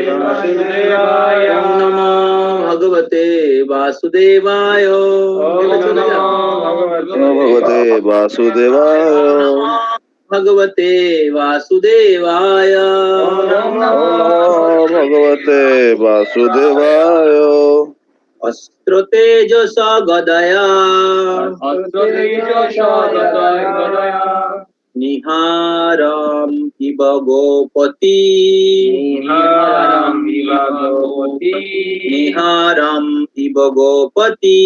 वासुदेवाय। ओम नमो भगवते वासुदेवाय। भगवते वासुदेवाय। भगवते वासुदेवाय। भगवते वासुदेवाय। अस्त्र तेजसा गदया निहारम इव गोपति। निहारम इव गोपति।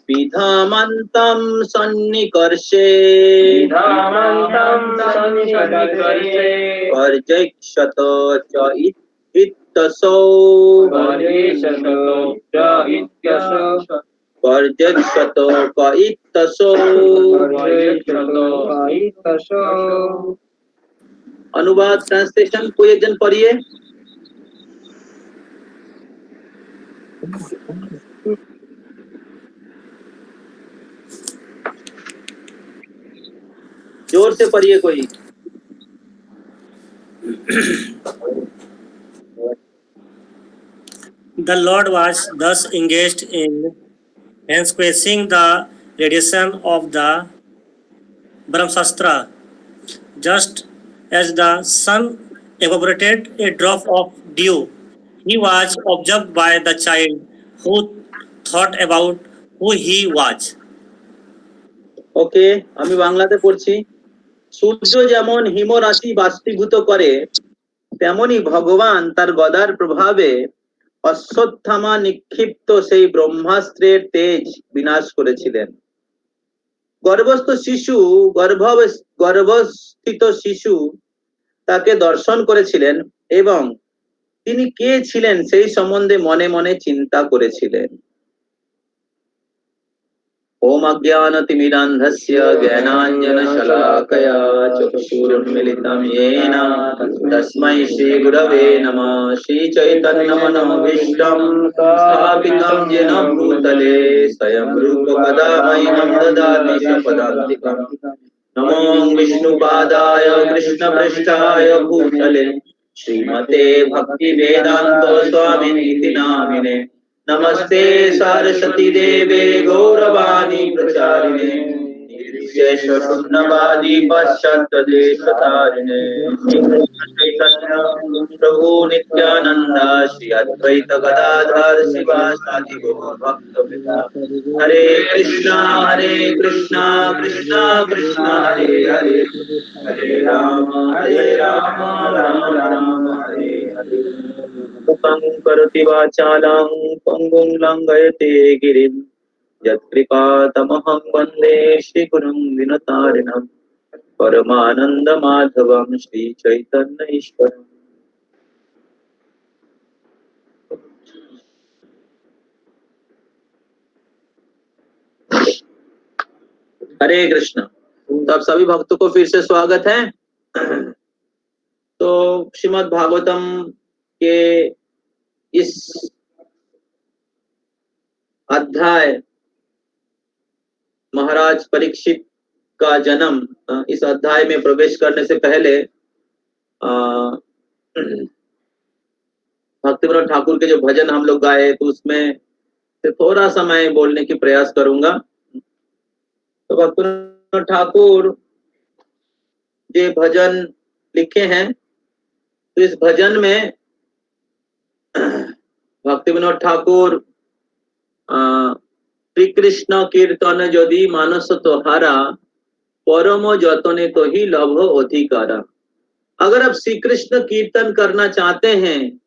विधामन्तं सन्निकर्षे पर्यक्षत च इत्यसौ। पर्यक्षत क इत्यसौ। अनुवाद ट्रांसलेशन कोई एक जन पढ़िए। जोर से पढ़िए कोई। The Lord was thus engaged in encouraging the radiation of the Brahmastra. Just as the sun evaporated a drop of dew, he was observed by the child who thought about who he was. ওকে, আমি বাংলাতে পড়ছি। সূর্য যেমন হিমরাশি বাষ্পীভূত করে, তেমনি ভগবান তার গদার প্রভাবে অশ্বত্থামা নিক্ষিপ্ত সেই ব্রহ্মাস্ত্রের তেজ বিনাশ করেছিলেন। গর্ভস্থিত শিশু তাকে দর্শন করেছিলেন এবং তিনি কে ছিলেন সেই সম্বন্ধে মনে মনে চিন্তা করেছিলেন। ओम अज्ञानतिमिरान्धस्य ज्ञानाञ्जनशलाकया चक्षुरुन्मिलितं येन तस्मै श्रीगुरवे नमः। श्रीचैतन्यमनोभीष्टं स्थापितं येन भूतले स्वयं रूपकदा मह्यं ददाति स्वपदान्तिकम्। नमो विष्णुपादाय कृष्णपृष्ठाय भूतले श्रीमते भक्तिवेदान्त स्वामिनिति नामिने। नमस्ते सरस्वती देवे गौरवाणी प्रचारिणे निर्विशेष शून्यवादी पाश्चात्य देशतारिणे। प्रभु नित्यानंद श्री अद्वैत गदाधर शिवासादि गौर भक्तवृंद। हरे कृष्णा कृष्णा कृष्णा हरे हरे। हरे राम राम राम हरे हरे। मुखं करोति वाचालं पङ्गुं लङ्घयते गिरिं यत्कृपातमहं वन्दे श्रीगुरुं विनतारिणं। परमानन्दमाधवं श्रीचैतन्य ईश्वरम्। हरे कृष्ण। तो आप सभी भक्तों को फिर से स्वागत है। तो श्रीमद् भागवतम के इस अध्याय महाराज परीक्षित का जन्म, इस अध्याय में प्रवेश करने से पहले भक्तिविनोद ठाकुर के जो भजन हम लोग गाए तो उसमें से थोड़ा सा मैं बोलने की प्रयास करूंगा। तो भक्तिविनोद ठाकुर जो भजन लिखे हैं, तो इस भजन में भक्तिविनोद ठाकुर श्री कृष्ण कीर्तन यदि मानस तोहारा परम जतने तो ही लभ अधिकारा। अगर आप श्री कृष्ण कीर्तन करना चाहते हैं,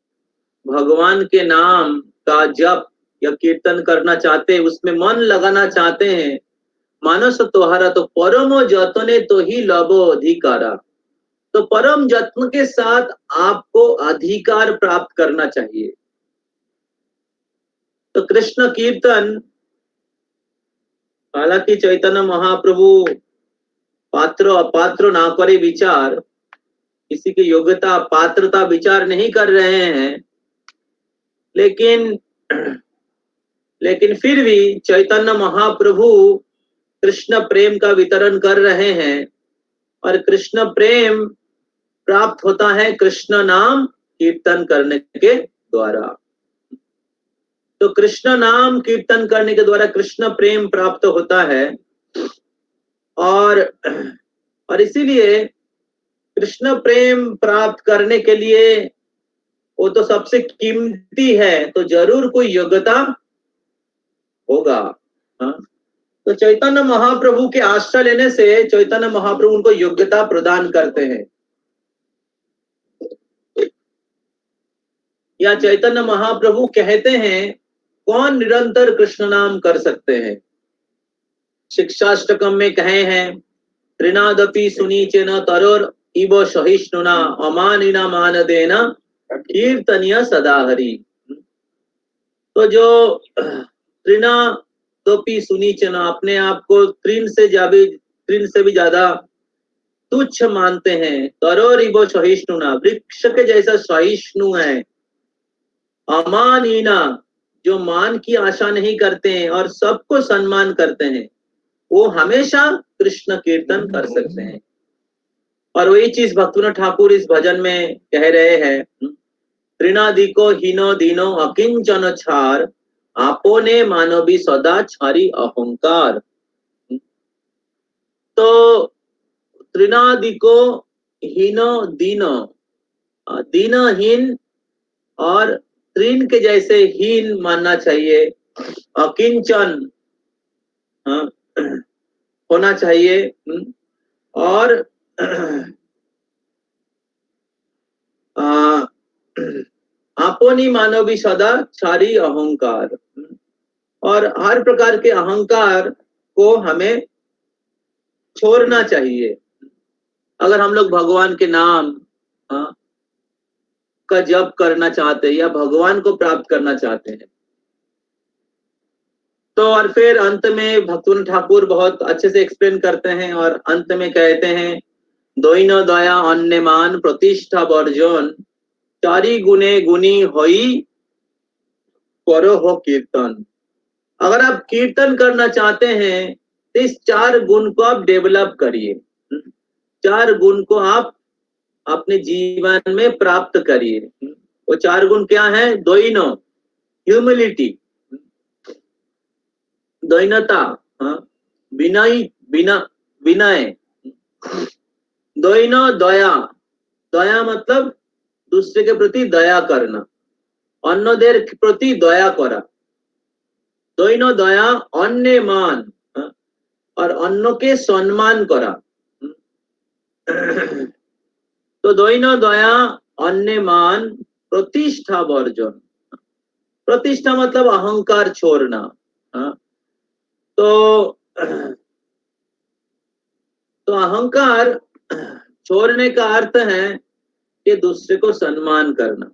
भगवान के नाम का जप या कीर्तन करना चाहते हैं, उसमें मन लगाना चाहते हैं, मानस तोहारा तो परम जतने तो ही लभ अधिकारा। तो परम जत्न के साथ आपको अधिकार प्राप्त करना चाहिए। तो कृष्ण कीर्तन, हालांकि चैतन्य महाप्रभु पात्र अपात्र ना करे विचार, किसी की योग्यता पात्रता विचार नहीं कर रहे हैं, लेकिन फिर भी चैतन्य महाप्रभु कृष्ण प्रेम का वितरण कर रहे हैं। और कृष्ण प्रेम प्राप्त होता है कृष्ण नाम कीर्तन करने के द्वारा। तो कृष्ण नाम कीर्तन करने के द्वारा कृष्ण प्रेम प्राप्त होता है, और इसीलिए कृष्ण प्रेम प्राप्त करने के लिए वो तो सबसे कीमती है, तो जरूर कोई योग्यता होगा। हाँ? तो चैतन्य महाप्रभु के आश्रय लेने से चैतन्य महाप्रभु उनको योग्यता प्रदान करते हैं, या चैतन्य महाप्रभु कहते हैं कौन निरंतर कृष्ण नाम कर सकते हैं। शिक्षाष्टकम में कहे हैं, त्रिनादपि सुनीचेन तरोर इव सहिष्णुना अमानिना मानदेना कीर्तनीय सदा हरि। तो जो त्रिनादपि सुनीचेन, अपने आप को त्रिन से भी ज्यादा तुच्छ मानते हैं, तरोर इव सहिष्णुना, वृक्ष के जैसा सहिष्णु है, अमानिना, जो मान की आशा नहीं करते हैं और सबको सम्मान करते हैं, वो हमेशा कृष्ण कीर्तन कर सकते हैं। और वही चीज भक्तुन ठाकुर इस भजन में कह रहे हैं, त्रिनादिको हीनो दीनो अकिंचन छार, आपोने मानवी सदा छारी अहंकार। तो त्रिनादिको हीनो दीनो, दीनहीन और त्रिन के जैसे हीन मानना चाहिए, अकिंचन होना चाहिए, और आपोनी मानवी सदा छारी अहंकार, और हर प्रकार के अहंकार को हमें छोड़ना चाहिए। अगर हम लोग भगवान के नाम का जप करना चाहते हैं या भगवान को प्राप्त करना चाहते हैं, तो और फिर अंत में भक्तुन ठाकुर बहुत अच्छे से एक्सप्लेन करते हैं और अंत में कहते हैं, दोइन दया अन्यमान प्रतिष्ठा वर्जन, चारी गुणे गुणी होई करो हो कीर्तन। अगर आप कीर्तन करना चाहते हैं तो इस 4 गुण को आप डेवलप करिए, 4 गुण को आप अपने जीवन में प्राप्त करिए। वो 4 गुण क्या है? दोइनो, ह्यूमिलिटी, दैनता, विनय, दोइनो दया, दया मतलब दूसरे के प्रति दया करना, अन्यदेर प्रति दया करा। दोइनो दया अन्य मान, और अन्य के सम्मान करा। तो दोइनो दया अन्य मान प्रतिष्ठा वर्जन, प्रतिष्ठा मतलब अहंकार छोड़ना। तो अहंकार छोड़ने का अर्थ है कि दूसरे को सम्मान करना।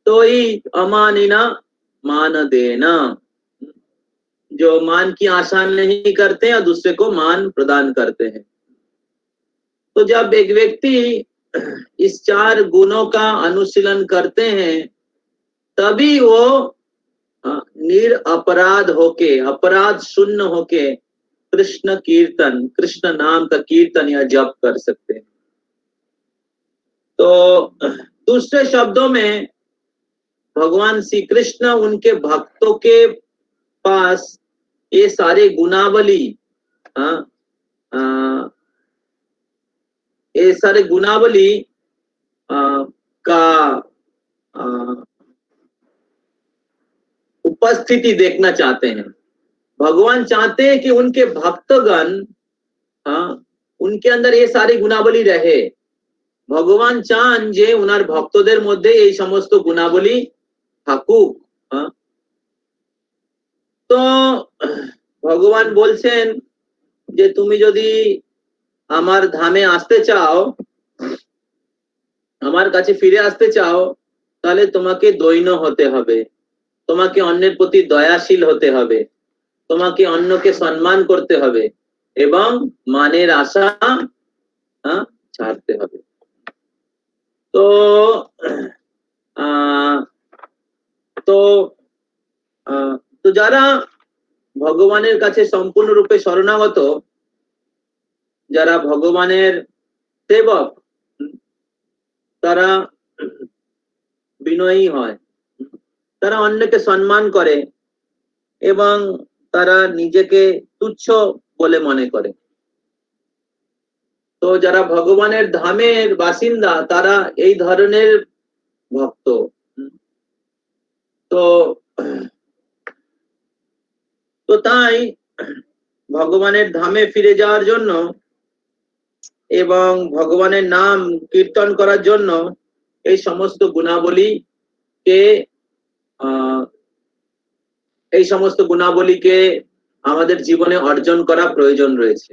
तो ही अमानिना मान देना, जो मान की आशा नहीं करते और दूसरे को मान प्रदान करते हैं। तो जब एक व्यक्ति इस 4 गुणों का अनुशीलन करते हैं, तभी वो निरअपराध होके, अपराध शून्य होके कृष्ण कीर्तन, कृष्ण नाम का कीर्तन या जप कर सकते हैं। तो दूसरे शब्दों में भगवान श्री कृष्ण उनके भक्तों के पास ये सारे गुणावली, ये सारे गुणावली का उपस्थिति देखना चाहते हैं। भगवान चाहते हैं कि उनके भक्तगण, उनके अंदर ये सारी गुणावली रहे। भगवान चान जे उनार भक्तोदेर मध्य এই সমস্ত গুণাবলী থাকুক। তো ভগবান বলছেন যে তুমি যদি আমার ধামে আসতে চাও, আমার কাছে ফিরে আসতে চাও, তাহলে তোমাকে দৈন্য হতে হবে, তোমাকে অন্যের প্রতি দয়াশীল হতে হবে, তোমাকে অন্যকে সম্মান করতে হবে এবং মানের আশা ছাড়তে হবে। তো তো যারা ভগবানের কাছে সম্পূর্ণরূপে শরণাগত, যারা ভগবানের সেবক, তারা বিনয়ী হয়, তারা অন্যকে সম্মান করে এবং তারা নিজেকে তুচ্ছ বলে মনে করে। তো যারা ভগবানের ধামের বাসিন্দা তারা এই ধরনের ভক্ত। তো তো তাই ভগবানের ধামে ফিরে যাওয়ার জন্য এবং ভগবানের নাম কীর্তন করার জন্য এই সমস্ত গুণাবলীকে এই সমস্ত গুণাবলীকে আমাদের জীবনে অর্জন করা প্রয়োজন রয়েছে।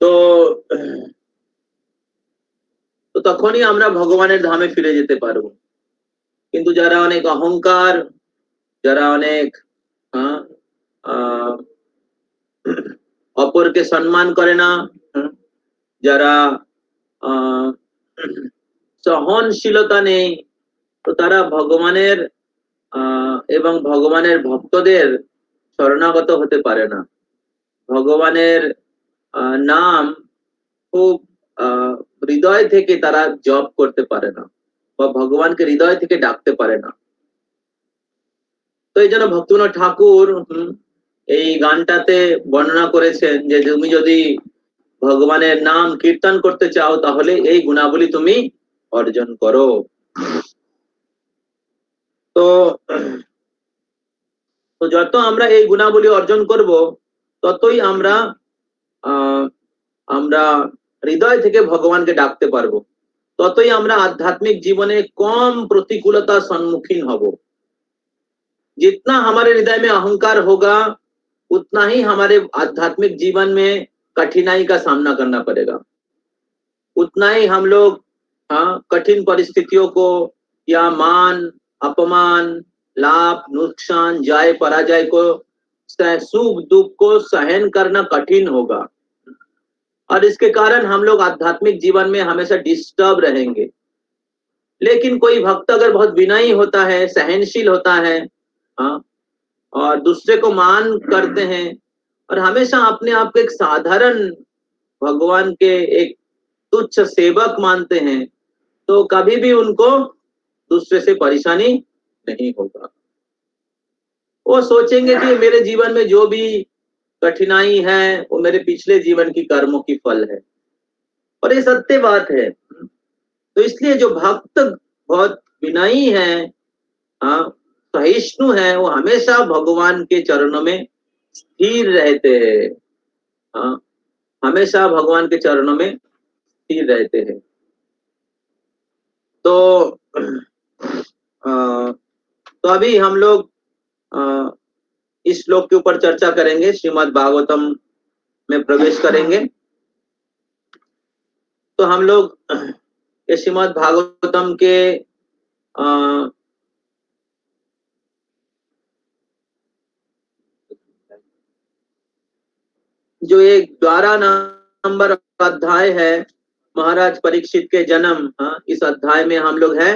তো তো তখনই আমরা ভগবানের ধামে ফিরে যেতে পারবো। কিন্তু যারা অনেক অহংকার, যারা অনেক অপরকে সম্মান করে না, যারা সহনশীলতা নেই, তো তারা ভগবানের এবং ভগবানের ভক্তদের শরণাগত হতে পারে না। ভগবানের নাম খুব হৃদয় থেকে তারা জপ করতে পারে না বা ভগবানকে হৃদয় থেকে ডাকতে পারে না। তো এই জন্য ভক্তিবিনোদ ঠাকুর এই গানটাতে বর্ণনা করেছেন যে তুমি যদি ভগবানের নাম কীর্তন করতে চাও তাহলে এই গুণাবলী তুমি অর্জন করো। তো যত আমরা এই গুণাবলী অর্জন করব ততই আমরা হৃদয় থেকে ভগবানকে ডাকতে পারবো, ততই আমরা आध्यात्मिक জীবনে कम प्रतिकूलता सम्मुखीन हब। जितना हमारे हृदय में अहंकार होगा उतना ही हमारे आध्यात्मिक जीवन में कठिनाई का सामना करना पड़ेगा, उतना ही हम लोग कठिन परिस्थितियों को या मान अपमान लाभ नुकसान जय पराजय को सुख दुख को सहन करना कठिन होगा और इसके कारण हम लोग आध्यात्मिक जीवन में हमेशा डिस्टर्ब रहेंगे। लेकिन कोई भक्त अगर बहुत विनयी होता है, सहनशील होता है, और दूसरे को मान करते हैं और हमेशा अपने आप को एक साधारण भगवान के एक तुच्छ सेवक मानते हैं, तो कभी भी उनको दूसरे से परेशानी नहीं होगा। वो सोचेंगे कि मेरे जीवन में जो भी कठिनाई है वो मेरे पिछले जीवन की कर्मों की फल है, और ये सत्य बात है। तो इसलिए जो भक्त बहुत विनयी है, सहिष्णु है, वो हमेशा भगवान के चरणों में स्थिर रहते हैं, हमेशा भगवान के चरणों में स्थिर रहते हैं। तो अभी हम लोग इस श्लोक के ऊपर चर्चा करेंगे, श्रीमद् भागवतम में प्रवेश करेंगे। तो हम लोग ये श्रीमद् भागवतम के जो एक 12 नंबर अध्याय है, महाराज परीक्षित के जन्म, इस अध्याय में हम लोग हैं।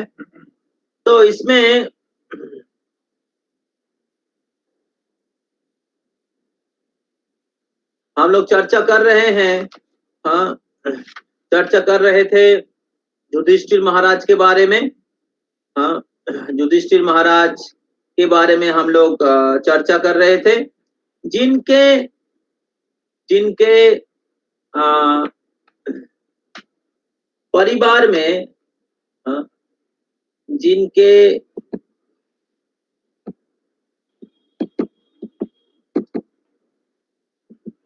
तो इसमें हम लोग चर्चा कर रहे हैं, चर्चा कर रहे थे युधिष्ठिर महाराज के बारे में। युधिष्ठिर महाराज के बारे में हम लोग चर्चा कर रहे थे, जिनके परिवार में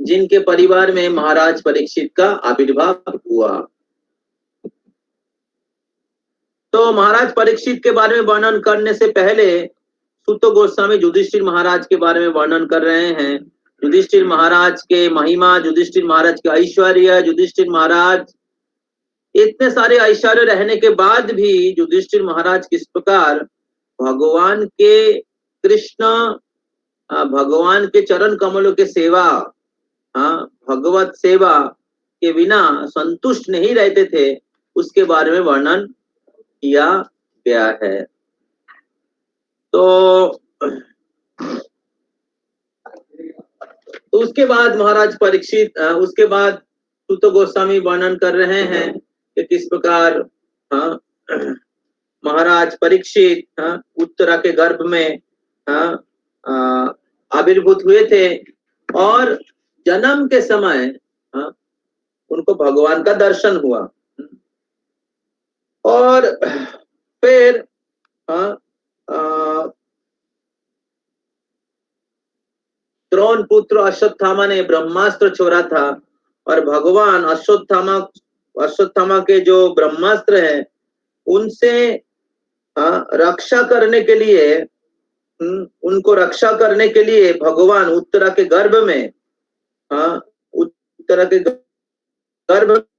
जिनके परिवार में महाराज परीक्षित का आविर्भाव हुआ। तो महाराज परीक्षित के बारे में वर्णन करने से पहले सुत गोस्वामी युधिष्ठिर महाराज के बारे में वर्णन कर रहे हैं। युधिष्ठिर महाराज के महिमा, युधिष्ठिर महाराज के ऐश्वर्य, युधिष्ठिर महाराज इतने सारे ऐश्वर्य रहने के बाद भी युधिष्ठिर महाराज किस प्रकार भगवान के कृष्ण भगवान के चरण कमलों के सेवा, भगवत सेवा के बिना संतुष्ट नहीं रहते थे, उसके बारे में वर्णन किया गया है। तो उसके बाद महाराज परीक्षित, उसके बाद सुत गोस्वामी वर्णन कर रहे हैं कि किस प्रकार हाँ महाराज परीक्षित उत्तरा के गर्भ में आविर्भूत हुए थे और जन्म के समय उनको भगवान का दर्शन हुआ और फिर द्रोण पुत्र अश्वत्थामा ने ब्रह्मास्त्र छोड़ा था और भगवान अश्वत्थामा के जो ब्रह्मास्त्र है उनसे रक्षा करने के लिए उनको रक्षा करने के लिए भगवान उत्तरा के गर्भ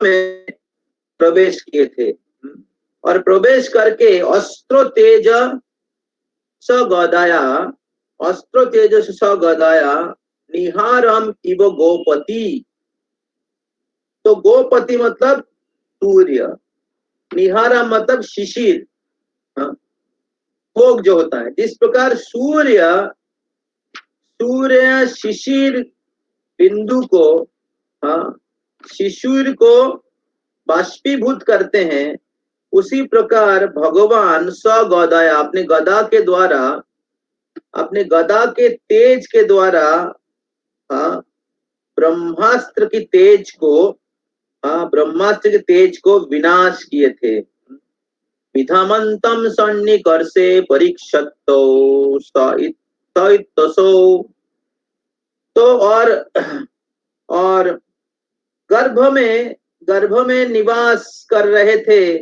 में प्रवेश किए थे और प्रवेश करके अस्त्र तेज गदाया निहारम इव गोपति। तो गोपति मतलब सूर्य, निहारम मतलब शिशिर, भोग जो होता है। जिस प्रकार सूर्य शिशिर बिंदु को शिशिर को बाष्पीभूत करते हैं, उसी प्रकार भगवान स्वगदाया अपने गदा के द्वारा, अपने गदा के तेज के द्वारा ब्रह्मास्त्र की तेज को विनाश किए थे। विधामंतम सन्निकर्षे परीक्षतो तो और गर्भ में निवास कर रहे थे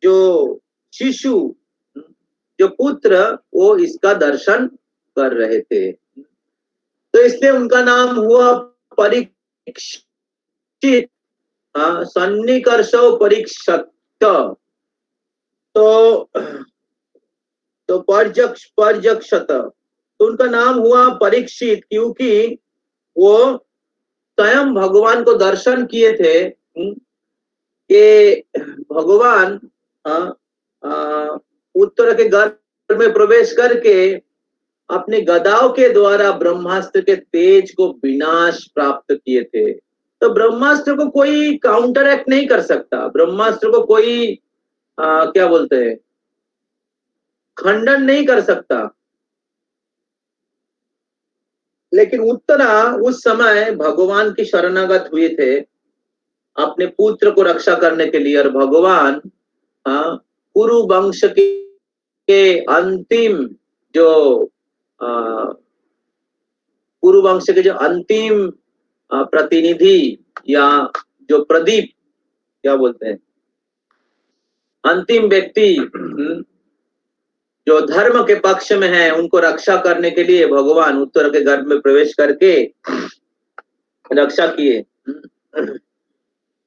जो शिशु, जो पुत्र, वो इसका दर्शन कर रहे थे। तो इसलिए उनका नाम हुआ परीक्षित, सन्निकर्षो परीक्षत। तो पर्यक्षत, तो उनका नाम हुआ परीक्षित क्योंकि वो स्वयं भगवान को दर्शन किए थे कि भगवान उत्तर के गर्भ में प्रवेश करके अपने गदाओं के द्वारा ब्रह्मास्त्र के तेज को विनाश प्राप्त किए थे। तो ब्रह्मास्त्र को कोई काउंटर एक्ट नहीं कर सकता, ब्रह्मास्त्र को कोई क्या बोलते हैं, खंडन नहीं कर सकता। लेकिन उत्तरा उस समय भगवान की शरणागत हुए थे अपने पुत्र को रक्षा करने के लिए, और भगवान कुरु वंश के अंतिम जो कुरु वंश के जो अंतिम प्रतिनिधि या जो प्रदीप क्या बोलते हैं, अंतिम व्यक्ति जो धर्म के पक्ष में है, उनको रक्षा करने के लिए भगवान उत्तर के गर्भ में प्रवेश करके रक्षा किए।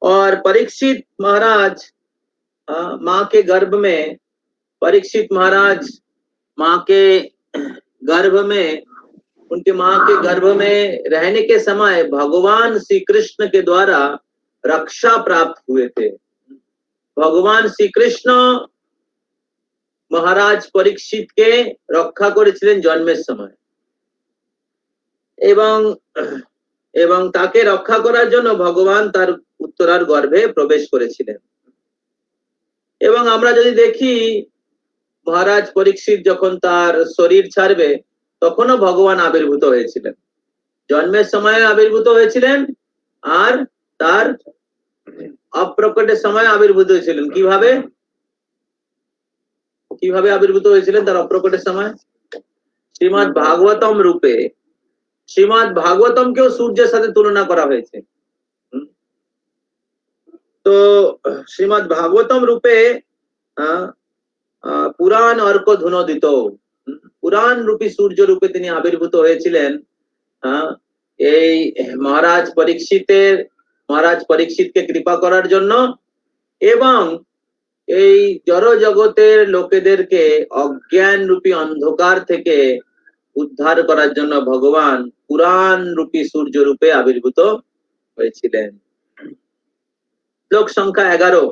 और परीक्षित महाराज माँ के गर्भ में, परीक्षित महाराज माँ के गर्भ में, उनके माँ के गर्भ में रहने के समय भगवान श्री कृष्ण के द्वारा रक्षा प्राप्त हुए थे। भगवान श्री कृष्ण महाराज परीक्षित के रक्षा করেছিলেন জন্মের সময় এবং তাকে রক্ষা করার জন্য ভগবান তার উত্তরার গর্ভে প্রবেশ করেছিলেন। এবং আমরা যদি দেখি মহারাজ পরীক্ষিত যখন তার শরীর ছাড়বে তখনও ভগবান আবির্ভূত হয়েছিলেন, জন্মের সময় আবির্ভূত হয়েছিলেন আর তার অপ্রকটের সময় আবির্ভূত হয়েছিলেন। কিভাবে আবির্ভূত হয়েছিলেন তার অপ্রকটের সময়? শ্রীমদ্ ভাগবতম রূপে, শ্রীমদ্ ভাগবতমকেও সূর্যের সাথে তুলনা করা হয়েছে। তো শ্রীমদ্ ভাগবতম রূপে পুরাণ অর্ক ধুনোদিত, পুরাণ রূপী সূর্য রূপে তিনি আবির্ভূত হয়েছিলেন এই মহারাজ পরীক্ষিতকে কৃপা করার জন্য এবং এই জড় জগতের লোকেদেরকে অজ্ঞান রূপী অন্ধকার থেকে উদ্ধার করার জন্য ভগবান পুরাণ রূপী সূর্য রূপে আবির্ভূত হয়েছিলেন। শ্লোক সংখ্যা 11,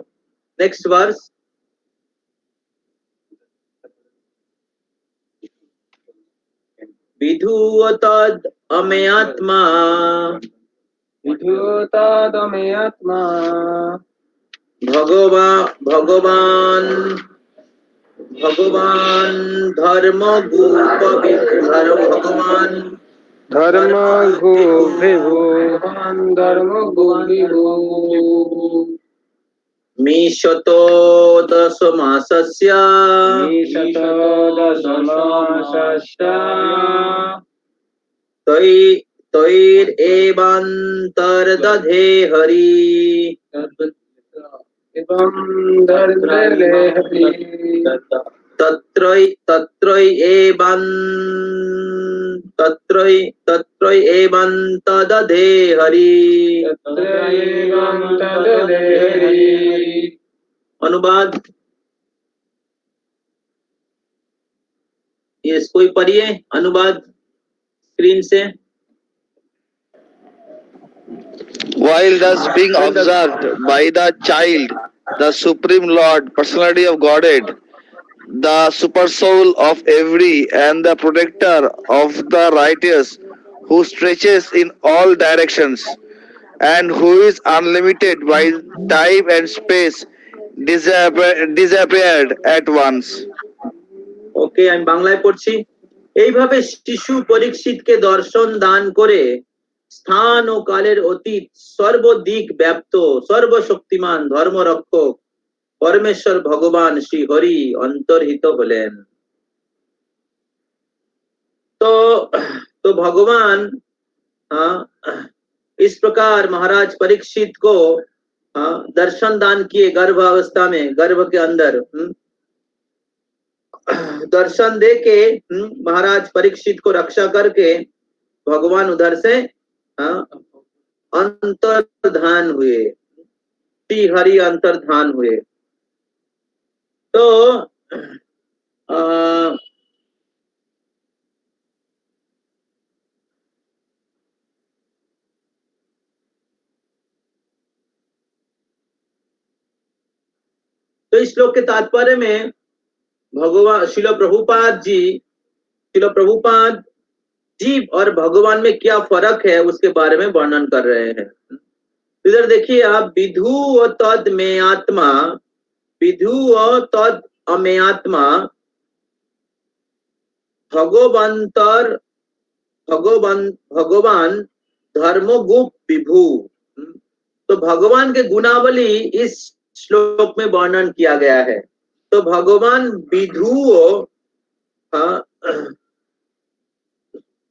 নেক্সট ভার্স। বিধূয়তদ অমেয়াত্মা, विधूतादमे आत्मा ভগবান ভগবান धर्म गो विभु धर्म गुरु मीशतो दशमासस्य तैरेवान्तर्दधे हरि तत्रैवान्तदधे हरि। अनुवाद ये कोई पढ़िए अनुवाद स्क्रीन से। While thus being observed by the child, the Supreme Lord, Personality of Godhead, the super soul of every and the protector of the righteous, who stretches in all directions and who is unlimited by time and space, disappeared at once. ওকে, আমি বাংলায় পড়ছি। এইভাবে শিশু পরীক্ষিতকে দর্শন দান করে স্থান ও কালের অতীত সর্বদিক ব্যাপ্ত সর্বশক্তিমান ধর্মরক্ষক परमेश्वर भगवान श्री हरि अंतर्हित होलेन। तो भगवान इस प्रकार महाराज परीक्षित को दर्शन दान किए गर्भ अवस्था में, गर्भ के अंदर दर्शन दे के महाराज परीक्षित को रक्षा करके भगवान उधर से अंतर्धान हुए, श्री हरि अंतर्धान हुए। तो इस श्लोक के तात्पर्य में भगवान शिल प्रभुपाद जी और भगवान में क्या फर्क है उसके बारे में वर्णन कर रहे हैं। इधर देखिए आप, विधु व तद में आत्मा, विधु व तद अमे आत्मा भगवान धर्मगुप विभु। तो भगवान के गुणावली इस श्लोक में वर्णन किया गया है। तो भगवान विधु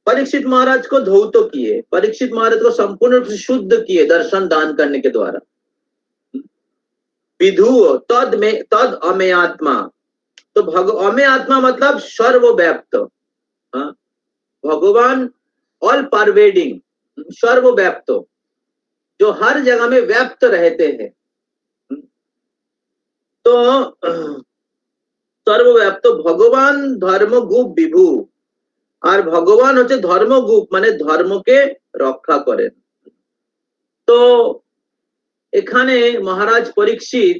परीक्षित महाराज को धौत किए, परीक्षित महाराज को संपूर्ण रूप से शुद्ध किए दर्शन दान करने के द्वारा। विधु तद अमे आत्मा, तो अमे आत्मा मतलब सर्वव्याप्त, भगवान ऑल परवेडिंग, सर्वव्याप्त, जो हर जगह में व्याप्त रहते हैं। तो सर्वव्याप्त भगवान धर्मगुप विभु, और भगवान होचे धर्मगुप माने धर्म के रक्षा करें। तो এখানে মহারাজ পরীক্ষিত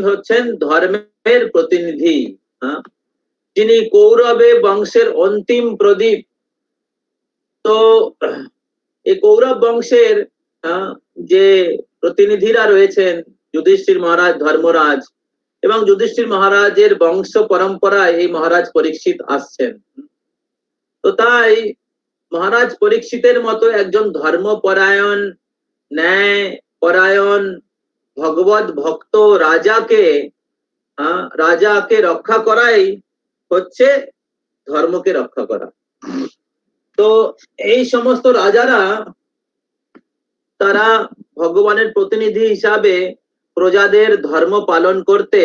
হচ্ছেন ধর্মের প্রতিনিধি, যিনি কৌরবে বংশের অন্তিম প্রদীপ। তো এই কৌরব বংশের যে প্রতিনিধিরা রয়েছেন যুধিষ্ঠির মহারাজ, ধর্মরাজ, এবং যুধিষ্ঠির মহারাজের বংশ পরম্পরায় এই মহারাজ পরীক্ষিত আসছেন। তো তাই মহারাজ পরীক্ষিতের মতো একজন ধর্মপরায়ণ, ন্যায়পরায়ণ, ভগবত ভক্ত রাজাকে রক্ষা করাই হচ্ছে ধর্মকে রক্ষা করা। তো এই সমস্ত রাজারা তারা ভগবানের প্রতিনিধি হিসাবে প্রজাদের ধর্ম পালন করতে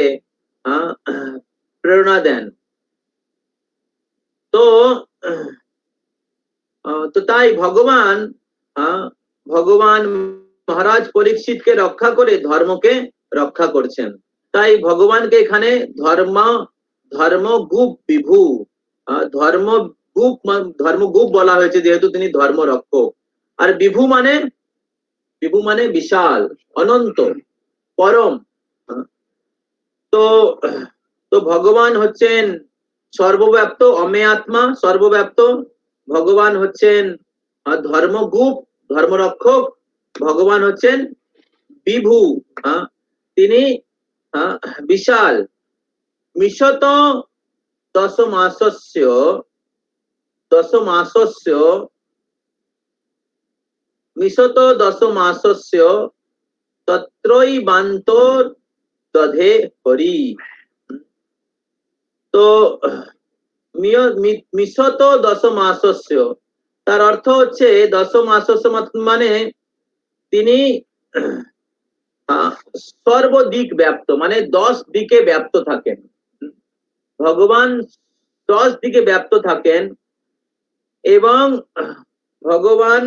প্রেরণা দেন। তো তাই ভগবান মহারাজ পরীক্ষিতকে রক্ষা করে ধর্মকে রক্ষা করছেন। তাই ভগবানকে এখানে ধর্মগুপ বিভু, ধর্মগুপ বলা হয়েছে যেহেতু তিনি ধর্ম রক্ষক। আর বিভু মানে বিশাল, অনন্ত, পরম। তো ভগবান হচ্ছেন সর্বব্যাপ্ত, অমে আত্মা, সর্বব্যাপ্ত। ভগবান হচ্ছেন ধর্মগুপ, ধর্মরক্ষক। ভগবান হচ্ছেন বিভু, তিনি বিশাল, মিশত দশমাসস্য মিশত দশমাসস্য তত্রৈবান্ত দধে হরি। তো মিশত দশমাসস্য, তার অর্থ হচ্ছে দশমাসস্য মানে তিনি সর্বদিক ব্যাপ্ত, মানে 10 দিকে ব্যাপ্ত থাকেন। ভগবান 10 দিকে ব্যাপ্ত থাকেন এবং ভগবান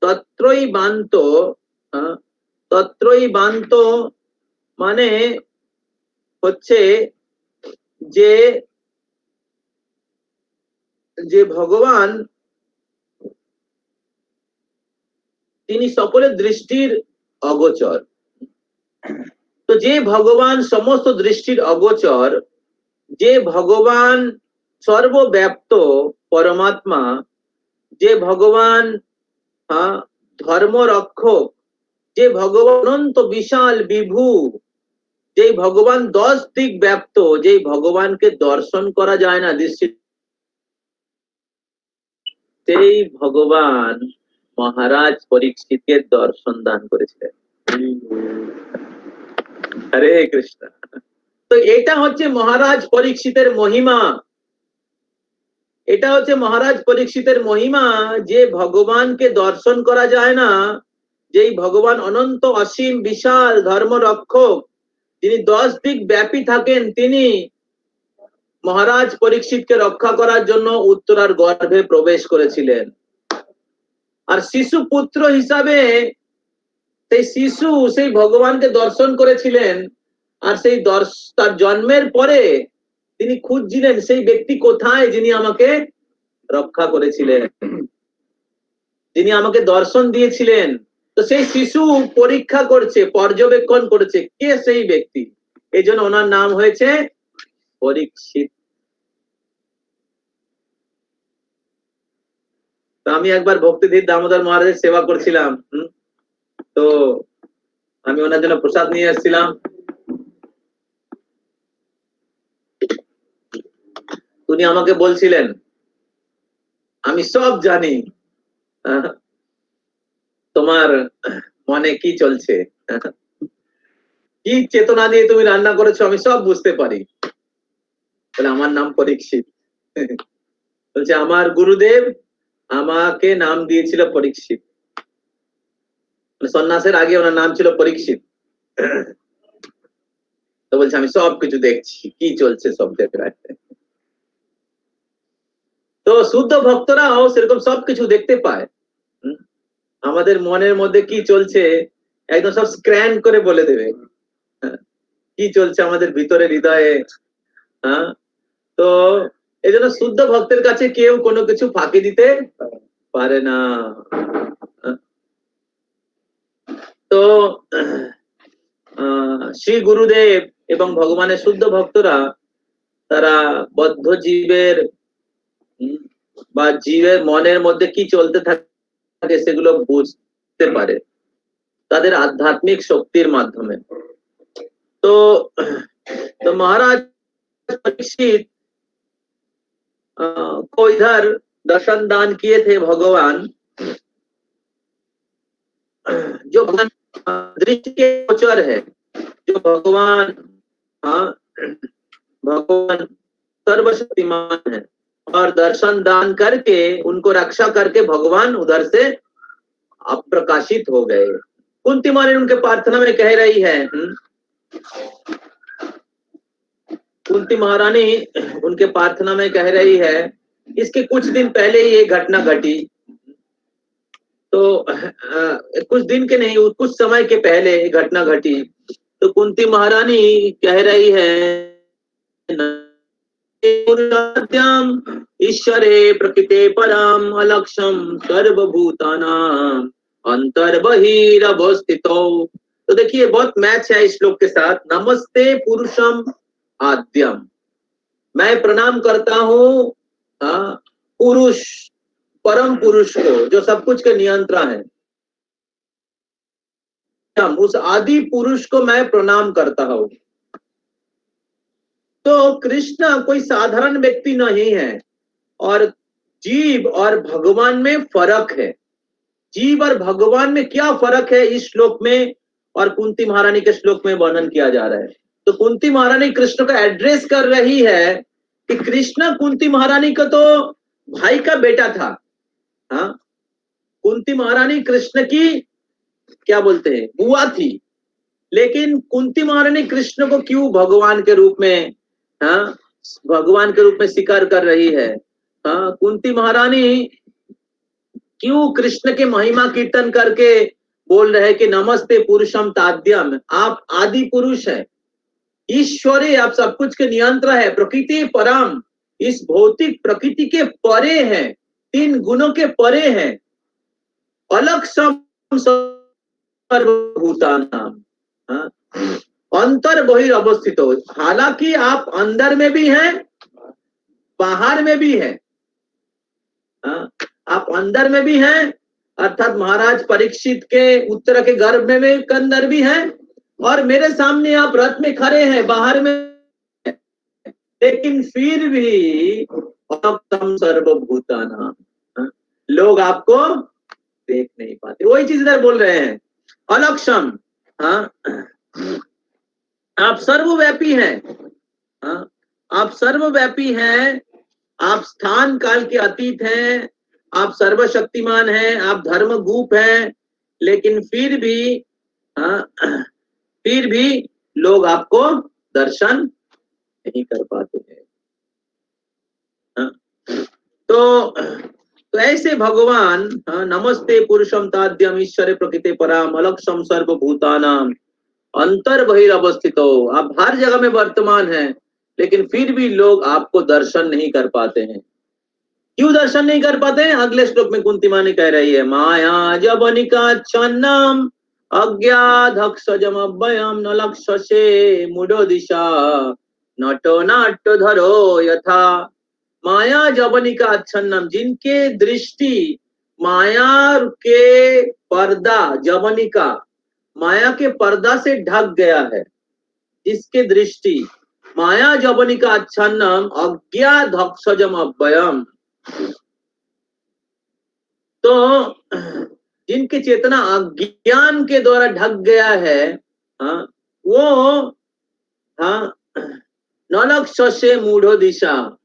তত্রৈবান্ত, তত্রৈবান্ত মানে হচ্ছে যে যে ভগবান তিনি সকলের দৃষ্টির অগোচর। তো যে ভগবান সমস্ত দৃষ্টির অগোচর, যে ভগবান সর্বব্যাপ্ত পরমাত্মা, যে ভগবান ধর্মরক্ষক, যে ভগবান অনন্ত বিশাল বিভু, যে ভগবান 10 দিক ব্যাপ্ত, যে ভগবানকে দর্শন করা যায় না দৃষ্টি, সেই ভগবান মহারাজ পরীক্ষিতকে দর্শন দান করেছিলেন। হরে কৃষ্ণ। তো এটা হচ্ছে মহারাজ পরীক্ষিতের মহিমা, এটা হচ্ছে মহারাজ পরীক্ষিতের মহিমা, যে ভগবানকে দর্শন করা যায় না, যেই ভগবান অনন্ত অসীম বিশাল ধর্মরক্ষক, যিনি 10 দিক ব্যাপী থাকেন, তিনি মহারাজ পরীক্ষিতকে রক্ষা করার জন্য উত্তরার গর্ভে প্রবেশ করেছিলেন। আর শিশু পুত্র হিসাবে সেই শিশু সেই ভগবানকে দর্শন করেছিলেন। আর সেই তার জন্মের পরে তিনি খুঁজছিলেন সেই ব্যক্তি কোথায়, যিনি আমাকে রক্ষা করেছিলেন, যিনি আমাকে দর্শন দিয়েছিলেন। তো সেই শিশু পরীক্ষা করছে, পর্যবেক্ষণ করছে কে সেই ব্যক্তি, এই জন্য ওনার নাম হয়েছে পরীক্ষিত। আমি একবার ভক্তিধীর দামোদর মহারাজের সেবা করছিলাম, তো আমি ওনার জন্য প্রসাদ নিয়ে এসেছিলাম। উনি আমাকে বলছিলেন, আমি সব জানি তোমার মনে কি চলছে, কি চেতনা দিয়ে তুমি রান্না করেছো, আমি সব বুঝতে পারি। বলে আমার নাম পরীক্ষিত। বলছে আমার গুরুদেব আমাকে নাম দিয়েছিল পরীক্ষিত, সন্ন্যাসের আগে ওনার নাম ছিল পরীক্ষিত। তো বলছে আমি সবকিছু দেখছি, কি চলছে সব দেখে। তো শুদ্ধ ভক্তরাও সেরকম সবকিছু দেখতে পায়, আমাদের মনের মধ্যে কি চলছে একদম সব স্ক্যান করে বলে দেবে, কি চলছে আমাদের ভিতরে হৃদয়ে। তো এই জন্য শুদ্ধ ভক্তের কাছে কেউ কোনো কিছু ফাঁকি দিতে পারে না। তো শ্রী গুরুদেব এবং ভগবানের শুদ্ধ ভক্তরা, তারা বদ্ধ জীবের বা জীবের মনের মধ্যে কি চলতে থাকে সেগুলো বুঝতে পারে তাদের আধ্যাত্মিক শক্তির মাধ্যমে। तो तो महाराज परीक्षित को इधर दर्शन दान किए थे भगवान, जो दृष्टि के गोचर है, जो भगवान भगवान सर्वशक्तिमान है, और दर्शन दान करके उनको रक्षा करके भगवान उधर से अप्रकाशित हो गए। कुंती माँ उनके प्रार्थना में कह रही है, कुंती महारानी उनके प्रार्थना में कह रही है, इसके कुछ दिन पहले ही ये घटना घटी। तो कुछ दिन के नहीं, कुछ समय के पहले घटना घटी। तो कुंती महारानी कह रही है, ईश्वरे प्रकृते पराम अलक्षम सर्वभूतानाम अंतर्बहिरवस्थितो। तो देखिए बहुत मैच है इस श्लोक के साथ। नमस्ते पुरुषम आद्यम, मैं प्रणाम करता हूँ पुरुष, परम पुरुष को, जो सब कुछ के नियंत्रण है। उस आदि पुरुष को मैं प्रणाम करता हूं। तो कृष्ण कोई साधारण व्यक्ति नहीं है, और जीव और भगवान में फर्क है। जीव और भगवान में क्या फर्क है इस श्लोक में और कुंती महारानी के श्लोक में वर्णन किया जा रहा है। तो कुंती महारानी कृष्ण को एड्रेस कर रही है कि कृष्ण कुंती महारानी का तो भाई का बेटा था। हाँ, कुंती महारानी कृष्ण की क्या बोलते हैं बुआ थी, लेकिन कुंती महारानी कृष्ण को क्यों भगवान के रूप में, हाँ, भगवान के रूप में स्वीकार कर रही है। हाँ, कुंती महारानी क्यों कृष्ण के महिमा कीर्तन करके बोल रहे कि नमस्ते पुरुषम ताद्यम, आप आदि पुरुष है, ईश्वरी, आप सब कुछ के नियंत्रण है, प्रकृति परम, इस भौतिक प्रकृति के परे है, 3 गुणों के परे है, अलग सर्वभूतानाम, अंतर बहिर अवस्थित हो। हालांकि आप अंदर में भी हैं, बाहर में भी है। आप अंदर में भी हैं, अर्थात महाराज परीक्षित के उत्तर के गर्भ में भी अंदर भी हैं, और मेरे सामने आप रथ में खड़े हैं, बाहर में, लेकिन फिर भी सर्वभूतानाम, लोग आपको देख नहीं पाते। वही चीज इधर बोल रहे हैं, अलक्षम। आप सर्वव्यापी हैं, आप सर्वव्यापी हैं, आप स्थान काल के अतीत हैं, आप सर्वशक्तिमान हैं, आप धर्मगुप्त हैं, लेकिन फिर भी लोग आपको दर्शन नहीं कर पाते हैं। तो ऐसे भगवान, नमस्ते पुरुषम ताद्यम ईश्वरे प्रकृति पराम अलक्षम सर्वभूतानाम अंतर बहिर अवस्थितो, आप हर जगह में वर्तमान हैं, लेकिन फिर भी लोग आपको दर्शन नहीं कर पाते हैं। क्यों दर्शन नहीं कर पाते हैं? अगले श्लोक में कुंती माँ ने कह रही है, माया जबनिका छन्नम अज्ञाधक्षजम अभयम न लक्ष्यसे मूढ़ो दिशा नटो नाट्य धरो यथा। माया जबनिका छन्नम, जिनके दृष्टि माया के पर्दा, जबनिका माया के पर्दा से ढक गया है, जिसके दृष्टि माया जबनिका छन्नम अज्ञाधक्षजम अभयम, तो जिनकी चेतना अज्ञान के द्वारा ढक गया है, वो नलक्ष्य मूढ़ो दिशा,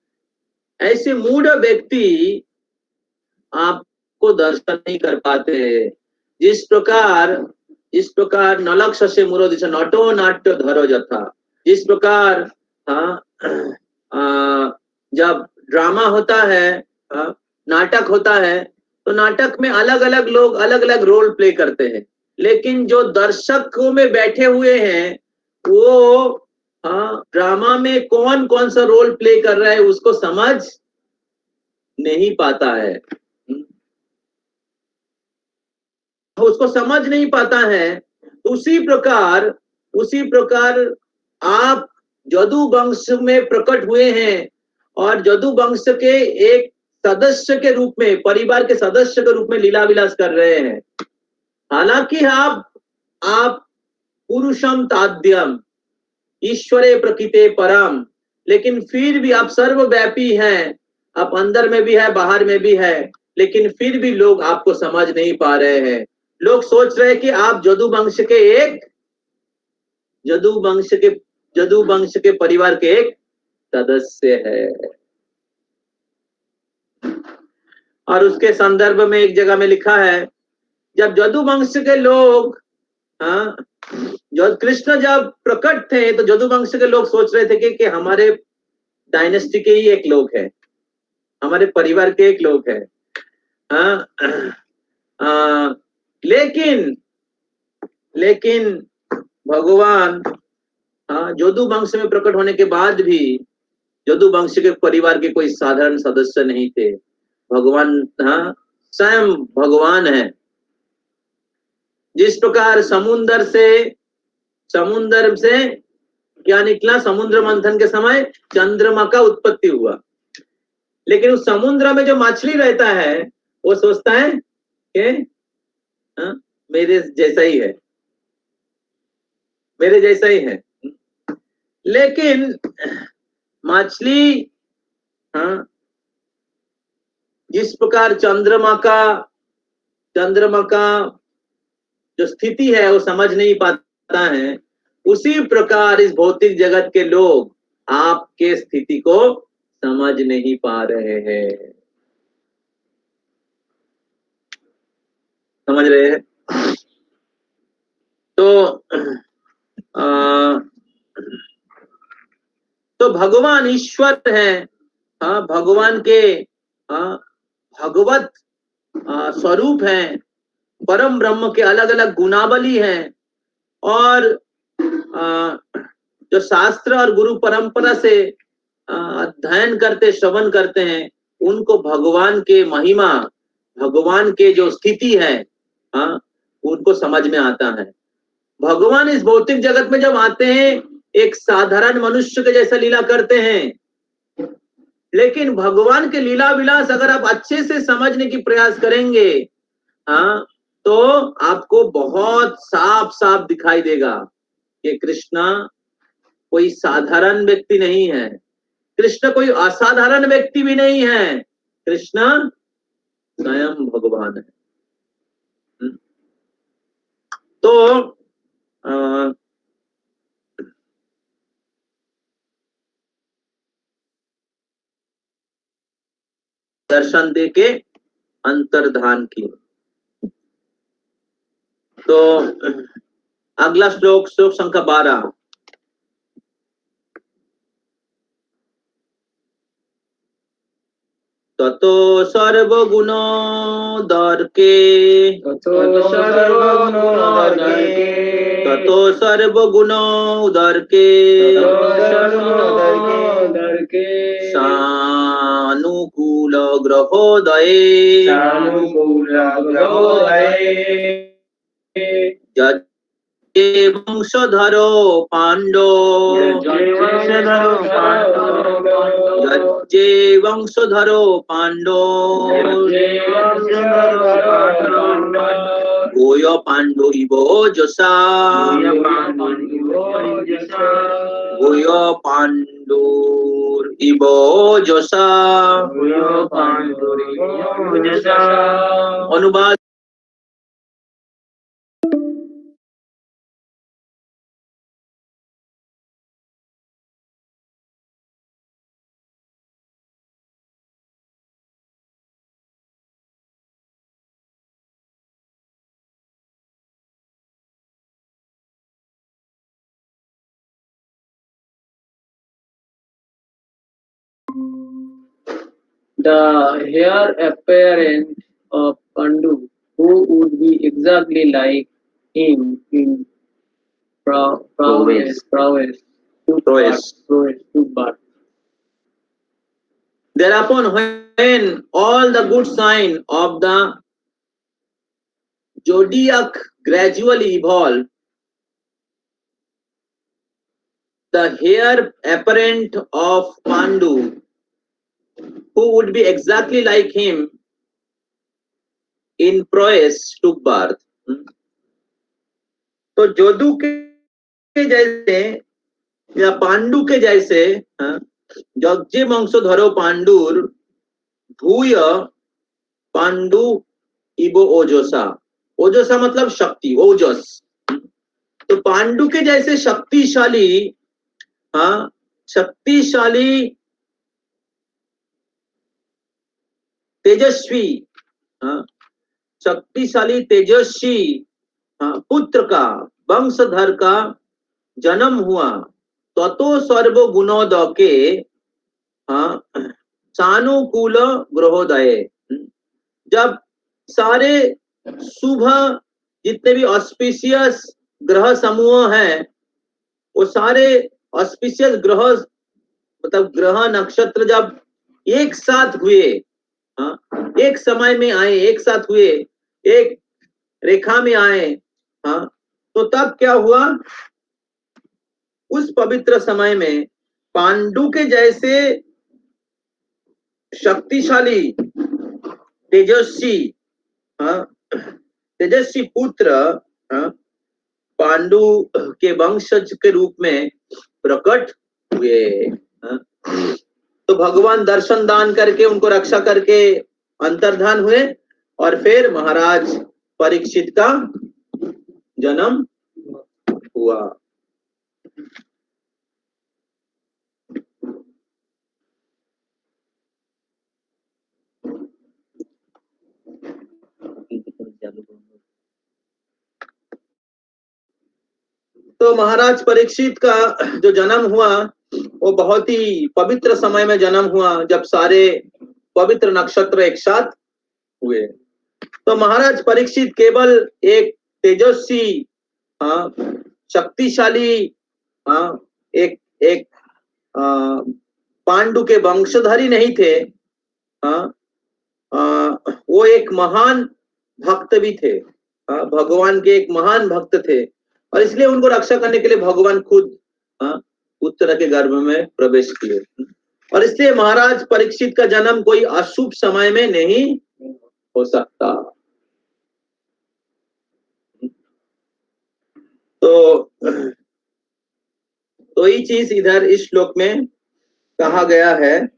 ऐसे मूढ़ व्यक्ति आपको दर्शन नहीं कर पाते। जिस प्रकार नलक्ष्य से मूढ़ो दिशा नटो नाट्य धरो यथा, जिस प्रकार जब ड्रामा होता है, नाटक होता है, तो नाटक में अलग अलग लोग अलग अलग रोल प्ले करते हैं, लेकिन जो दर्शकों में बैठे हुए हैं वो ड्रामा में कौन कौन सा रोल प्ले कर रहा है उसको समझ नहीं पाता है, उसको समझ नहीं पाता है। उसी प्रकार आप जदु वंश में प्रकट हुए हैं, और जदु वंश के एक सदस्य के रूप में, परिवार के सदस्य के रूप में लीला विलास कर रहे हैं। हालांकि आप पुरुषम ताद्यम ईश्वरे प्रकृते परम, लेकिन फिर भी आप सर्वव्यापी हैं, आप अंदर में भी है, बाहर में भी है, लेकिन फिर भी लोग आपको समझ नहीं पा रहे हैं। लोग सोच रहे हैं कि आप जदु वंश के परिवार के एक सदस्य है। और उसके संदर्भ में एक जगह में लिखा है, जब जदु वंश के लोग, जब कृष्ण जब प्रकट थे, तो जदु वंश के लोग सोच रहे थे कि हमारे डायनेस्टी के ही एक लोग है, हमारे परिवार के एक लोग है। लेकिन भगवान जदु वंश में प्रकट होने के बाद भी जदु वंश के परिवार के कोई साधारण सदस्य नहीं थे। भगवान स्वयं भगवान है। जिस प्रकार समुद्र से क्या निकला, समुद्र मंथन के समय चंद्रमा का उत्पत्ति हुआ, लेकिन उस समुद्र में जो मछली रहता है वो सोचता है कि मेरे जैसा ही है, मेरे जैसा ही है। लेकिन मछली, हाँ, जिस प्रकार चंद्रमा का जो स्थिति है वो समझ नहीं पाता है, उसी प्रकार इस भौतिक जगत के लोग आपके स्थिति को समझ नहीं पा रहे हैं। समझ रहे हैं? तो भगवान ईश्वर है, हाँ, भगवान के भगवत स्वरूप है, परम ब्रह्म के अलग अलग गुणावली हैं, और जो शास्त्र और गुरु परंपरा से अध्ययन करते, श्रवण करते हैं, उनको भगवान के महिमा, भगवान के जो स्थिति है, हाँ, उनको समझ में आता है। भगवान इस भौतिक जगत में जब आते हैं, एक साधारण मनुष्य के जैसा लीला करते हैं, लेकिन भगवान के लीला विलास अगर आप अच्छे से समझने की प्रयास करेंगे, हाँ, तो आपको बहुत साफ साफ दिखाई देगा कि कृष्णा कोई साधारण व्यक्ति नहीं है, कृष्ण कोई असाधारण व्यक्ति भी नहीं है, कृष्ण स्वयं भगवान है। तो दर्शन दे के अंतर्धान की। तो अगला श्लोक संख्या 12। ततो सर्वगुणोदर्के ततो सर्वगुणोदर्के ततो सर्वगुणोदर्के सर्वगुणोदर्के सानुकूल ग्रहोदये यज्ञे वंशधरो पांडो यज्ञे वंशधरो पांडो गोय पांडु इवो जसा गोय पांडुर इवो जसा। अनुवाद। The heir apparent of Pandu, who would be exactly like him in prowess, took birth. Thereupon, when all the good sign of the zodiac gradually evolved, the heir apparent of Pandu, who would be exactly like him in prowess, took birth. तो जोदू के जैसे या पांडु के जैसे यज्ञ वंशधरो पांडुर भूय पांडु इबो ओजोसा। ओजोसा मतलब शक्ति, ओजस। तो पांडु के जैसे शक्तिशाली, शक्तिशाली तेजस्वी, शक्तिशाली तेजस्वी पुत्र का, वंशधर का जन्म हुआ। ततो सर्वगुणोद के सानुकूल ग्रहोदय। जब सारे शुभ जितने भी ऑस्पिशियस ग्रह समूह हैं, वो सारे ऑस्पिशियस ग्रह मतलब ग्रह नक्षत्र जब एक साथ हुए, एक समय में आए, एक साथ हुए, एक रेखा में आए, तो तब क्या हुआ? उस पवित्र समय में पांडु के जैसे शक्तिशाली तेजस्वी तेजस्वी पुत्र पांडु के वंशज के रूप में प्रकट हुए। तो भगवान दर्शन दान करके उनको रक्षा करके अंतर्धान हुए और फिर महाराज परीक्षित का जन्म हुआ। तो महाराज परीक्षित का जो जन्म हुआ वो बहुत ही पवित्र समय में जन्म हुआ, जब सारे पवित्र नक्षत्र एक साथ हुए। तो महाराज परीक्षित केवल एक तेजस्वी, शक्तिशाली, एक एक पांडु के वंशधारी नहीं थे, वो एक महान भक्त भी थे, भगवान के एक महान भक्त थे, और इसलिए उनको रक्षा करने के लिए भगवान खुद उत्तरा के गर्भ में प्रवेश किए। और इसलिए महाराज परीक्षित का जन्म कोई अशुभ समय में नहीं हो सकता। तो ये चीज इधर इस श्लोक में कहा गया है।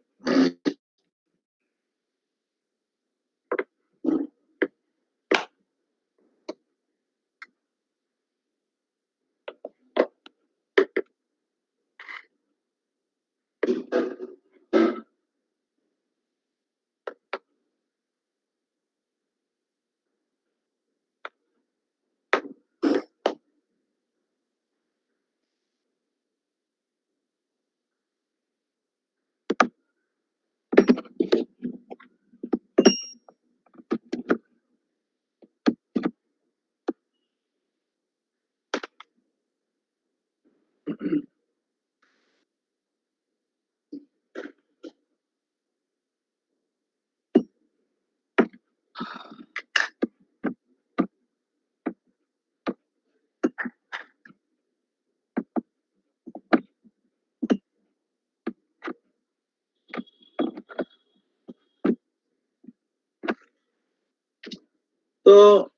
तो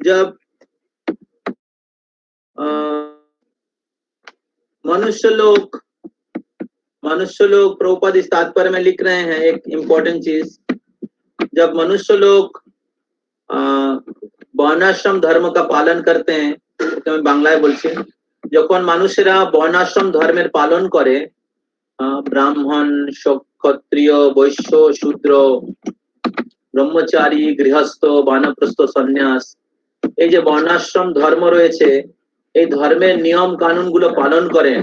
जब मनुष्य लोग प्रभुपाद इस तात्पर्य में लिख रहे हैं एक इम्पोर्टेंट चीज, जब मनुष्य लोग वर्णाश्रम धर्म का पालन करते हैं, तो मैं बांग्लाয় বলছি, যখন মানুষেরা বর্ণাশ্রম ধর্মের পালন করে, ব্রাহ্মণ, ক্ষত্রিয়, বৈশ্য, শূদ্র, ব্রহ্মচারী, গৃহস্থ, বানপ্রস্থ, সন্ন্যাস, এই যে বর্ণাশ্রম ধর্ম রয়েছে, এই ধর্মের নিয়ম কানুন গুলো পালন করেন,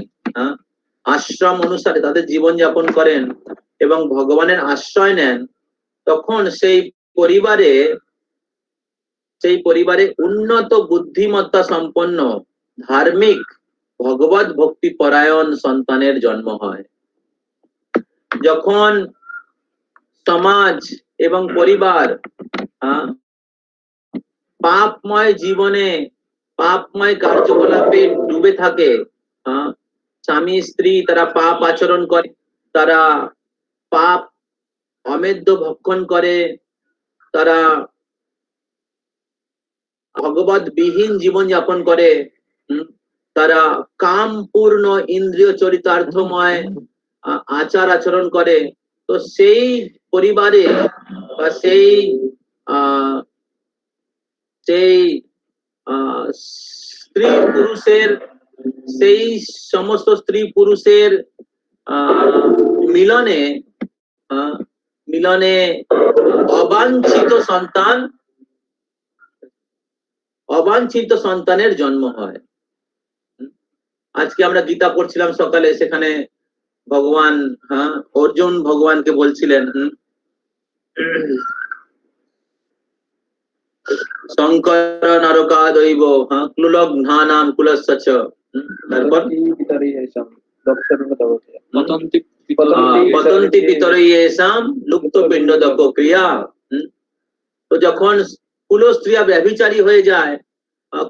আশ্রম অনুসারে তাদের জীবন যাপন করেন এবং ভগবানের আশ্রয় নেন, তখন সেই পরিবারে উন্নত বুদ্ধিমত্তা সম্পন্ন ধার্মিক ভগবত ভক্তি পরায়ণ সন্তানের জন্ম হয়। যখন সমাজ এবং পরিবার পাপময় জীবনে, পাপময় কার্যকলাপে ডুবে থাকে, স্বামী স্ত্রী তারা পাপ আচরণ করে, তারা পাপ অমেদ্য ভক্ষণ করে, তারা ভগবত বিহীন জীবন যাপন করে, তারা কামপূর্ণ ইন্দ্রিয় চরিতার্থময় আচার আচরণ করে, তো সেই পরিবারে বা সেই স্ত্রী পুরুষের, সেই সমস্ত স্ত্রী পুরুষের মিলনে অবাঞ্ছিত সন্তানের জন্ম হয়। আজকে আমরা গীতা পড়ছিলাম সকালে, সেখানে ভগবান অর্জুন ভগবানকে বলছিলেন, শঙ্কর নরকা দৈব ক্লুলগ্নানাম কুলস্য, তারপর পতন্তি পিতরৈ येषां লুপ্ত পিণ্ডদক ক্রিয়া। তো যখন কুল স্ত্রীরা ব্যভিচারী হয়ে যায়,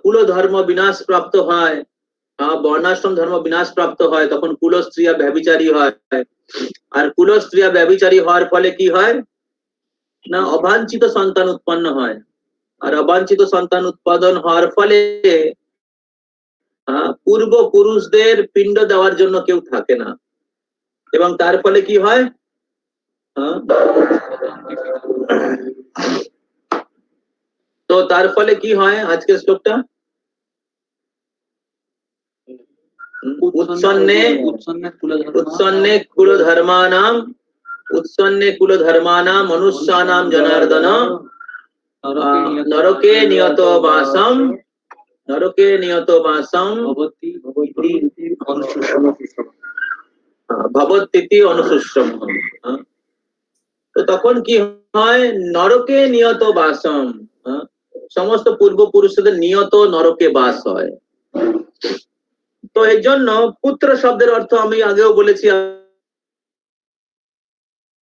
কুল ধর্ম বিনাশ প্রাপ্ত হয়, বর্ণাশ্রম ধর্ম বিনাশ প্রাপ্ত হয়, তখন কুল স্ত্রীরা ব্যভিচারী হয়। আর কুল স্ত্রীরা ব্যভিচারী হওয়ার ফলে কি হয় না, অবাঞ্ছিত সন্তান উৎপন্ন হয়। আর অবাঞ্ছিত সন্তান উৎপাদন হওয়ার ফলে পূর্বপুরুষদের পিণ্ড দেওয়ার জন্য কেউ থাকে না, এবং তার ফলে কি হয়, তো তার ফলে কি হয় আজকের শ্লোকটা, উৎসন্নে কুলধর্মানাম মনুষ্যানাম জনার্দন নরকে নিয়ত বাসম ভবতীতি অনুশুশ্রম। তো তখন কি হয়, নরকে নিয়ত বাসম, সমস্ত পূর্বপুরুষদের নিয়ত নরকে বাস হয়। তো এর জন্য পুত্র শব্দের অর্থ আমি আগেও বলেছি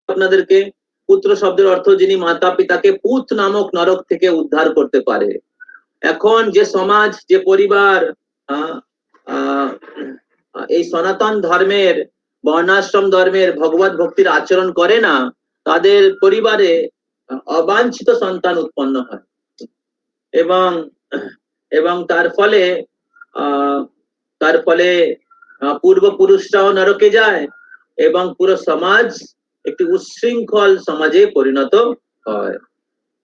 আপনাদেরকে, পুত্র শব্দের অর্থ যিনি মাতা পিতাকে পুত নামক নরক থেকে উদ্ধার করতে পারে। এখন যে সমাজ, যে পরিবার এই সনাতন ধর্মের, বর্ণাশ্রম ধর্মের ভগবত ভক্তির আচরণ করে না, তাদের পরিবারে অবাঞ্ছিত সন্তান উৎপন্ন হয়, এবং তার ফলে পূর্বপুরুষরাও নরকে যায় এবং পুরো সমাজ একটি উচ্ছৃঙ্খল সমাজে পরিণত হয়।